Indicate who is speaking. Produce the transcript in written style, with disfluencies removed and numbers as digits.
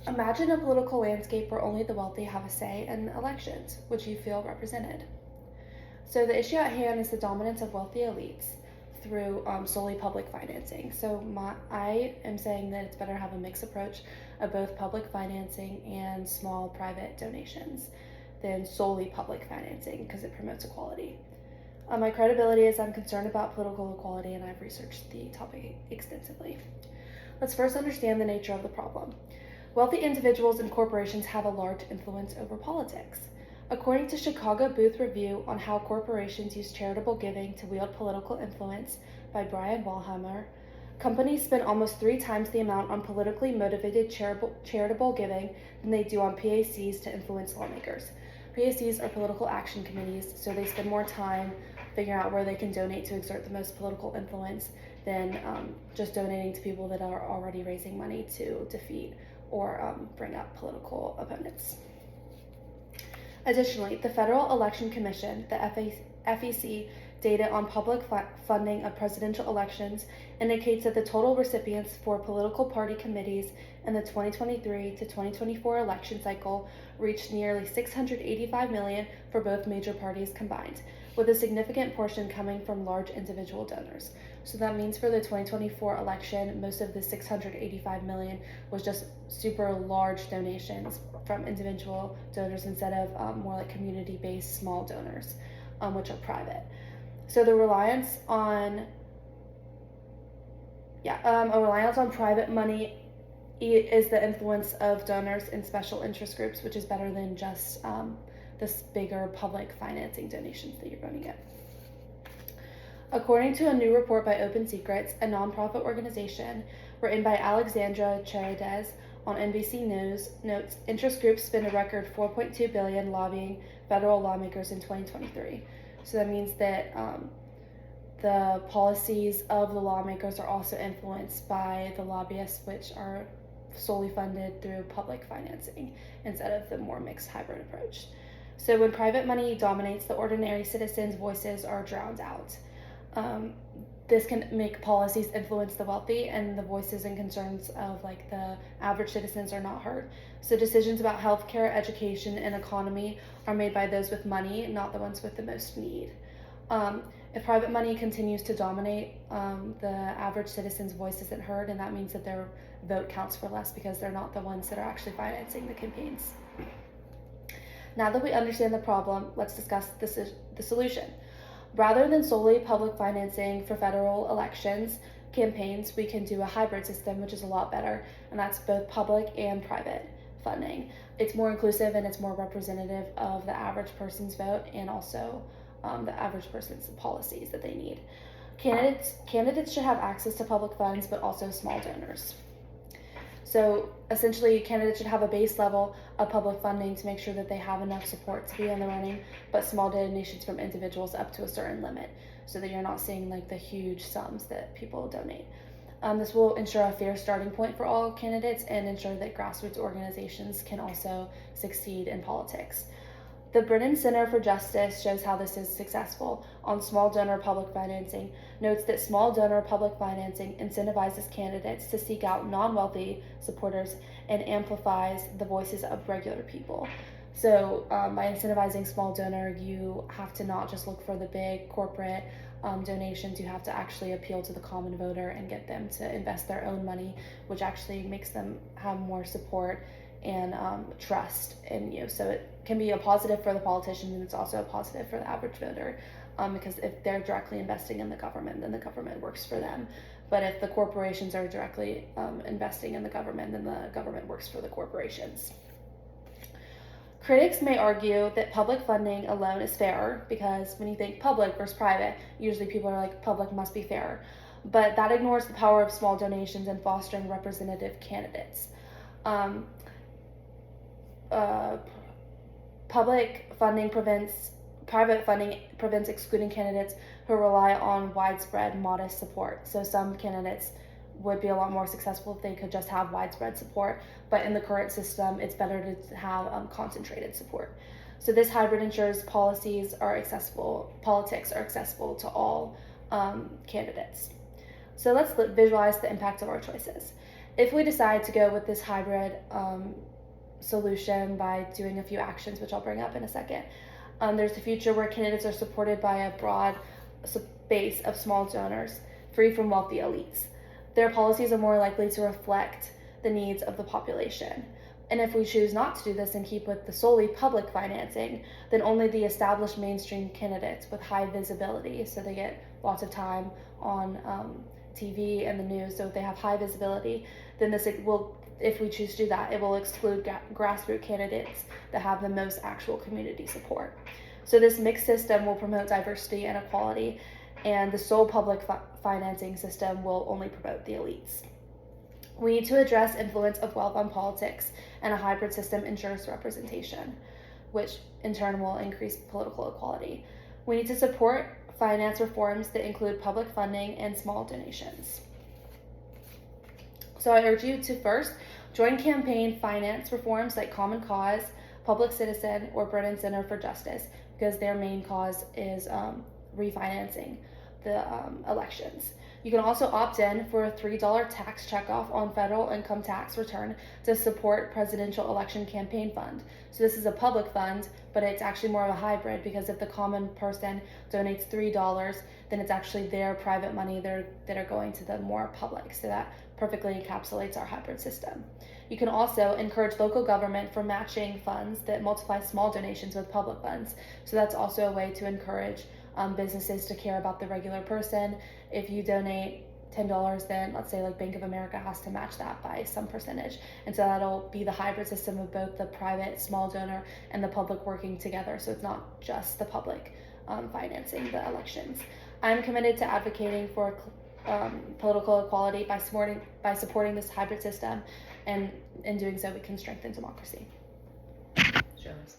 Speaker 1: Imagine a political landscape where only the wealthy have a say in elections, which you feel represented. So the issue at hand is the dominance of wealthy elites through solely public financing. So I am saying that it's better to have a mixed approach of both public financing and small private donations than solely public financing because it promotes equality. My credibility is I'm concerned about political equality and I've researched the topic extensively. Let's first understand the nature of the problem. Wealthy individuals and corporations have a large influence over politics. According to Chicago Booth Review on How Corporations Use Charitable Giving to Wield Political Influence by Brian Walhammer, companies spend almost 3 times the amount on politically motivated charitable giving than they do on PACs to influence lawmakers. PACs are political action committees, so they spend more time figuring out where they can donate to exert the most political influence than just donating to people that are already raising money to defeat or bring up political opponents. Additionally, the Federal Election Commission, the FEC, data on public funding of presidential elections indicates that the total recipients for political party committees in the 2023 to 2024 election cycle reached nearly $685 million for both major parties combined, with a significant portion coming from large individual donors. So that means for the 2024 election, most of the $685 million was just super large donations from individual donors instead of more like community-based small donors, which are private. So the reliance on private money is the influence of donors and special interest groups, which is better than just this bigger public financing donations that you're going to get. According to a new report by Open Secrets, a nonprofit organization written by Alexandra Charides on NBC News, notes interest groups spend a record $4.2 billion lobbying federal lawmakers in 2023. So that means that the policies of the lawmakers are also influenced by the lobbyists, which are solely funded through public financing instead of the more mixed hybrid approach. So when private money dominates, the ordinary citizens' voices are drowned out. This can make policies influence the wealthy, and the voices and concerns of like the average citizens are not heard. So decisions about healthcare, education, and economy are made by those with money, not the ones with the most need. If private money continues to dominate, the average citizen's voice isn't heard, and that means that their vote counts for less because they're not the ones that are actually financing the campaigns. Now that we understand the problem, let's discuss the solution. Rather than solely public financing for federal elections campaigns, we can do a hybrid system, which is a lot better, and that's both public and private funding. It's more inclusive and it's more representative of the average person's vote and also the average person's policies that they need. Candidates should have access to public funds, but also small donors. So essentially, candidates should have a base level of public funding to make sure that they have enough support to be in the running, but small donations from individuals up to a certain limit so that you're not seeing like the huge sums that people donate. This will ensure a fair starting point for all candidates and ensure that grassroots organizations can also succeed in politics. The Brennan Center for Justice shows how this is successful on small donor public financing, notes that small donor public financing incentivizes candidates to seek out non-wealthy supporters and amplifies the voices of regular people. So by incentivizing small donor, you have to not just look for the big corporate donations, you have to actually appeal to the common voter and get them to invest their own money, which actually makes them have more support and trust in you. So it can be a positive for the politicians, and it's also a positive for the average voter, because if they're directly investing in the government, then the government works for them. But if the corporations are directly investing in the government, then the government works for the corporations. Critics may argue that public funding alone is fairer, because when you think public versus private, usually people are like, public must be fairer. But that ignores the power of small donations and fostering representative candidates. Private funding prevents excluding candidates who rely on widespread, modest support. So some candidates would be a lot more successful if they could just have widespread support, but in the current system, it's better to have concentrated support. So this hybrid ensures politics are accessible to all candidates. So let's visualize the impact of our choices. If we decide to go with this hybrid solution by doing a few actions, which I'll bring up in a second, there's a future where candidates are supported by a broad base of small donors, free from wealthy elites. Their policies are more likely to reflect the needs of the population. And if we choose not to do this and keep with the solely public financing, then only the established mainstream candidates with high visibility, so they get lots of time on TV and the news, so if they have high visibility, then this will, if we choose to do that, it will exclude grassroots candidates that have the most actual community support. So this mixed system will promote diversity and equality, and the sole public financing system will only promote the elites. We need to address influence of wealth on politics, and a hybrid system ensures representation, which in turn will increase political equality. We need to support finance reforms that include public funding and small donations. So I urge you to first join campaign finance reforms like Common Cause, Public Citizen, or Brennan Center for Justice, because their main cause is refinancing the elections. You can also opt in for a $3 tax checkoff on federal income tax return to support presidential election campaign fund. So this is a public fund, but it's actually more of a hybrid, because if the common person donates $3, then it's actually their private money that are going to the more public. So that perfectly encapsulates our hybrid system. You can also encourage local government for matching funds that multiply small donations with public funds. So that's also a way to encourage businesses to care about the regular person. If you donate $10, then let's say like Bank of America has to match that by some percentage. And so that'll be the hybrid system of both the private small donor and the public working together. So it's not just the public financing the elections. I'm committed to advocating for political equality by supporting this hybrid system, and in doing so we can strengthen democracy.
Speaker 2: Shows.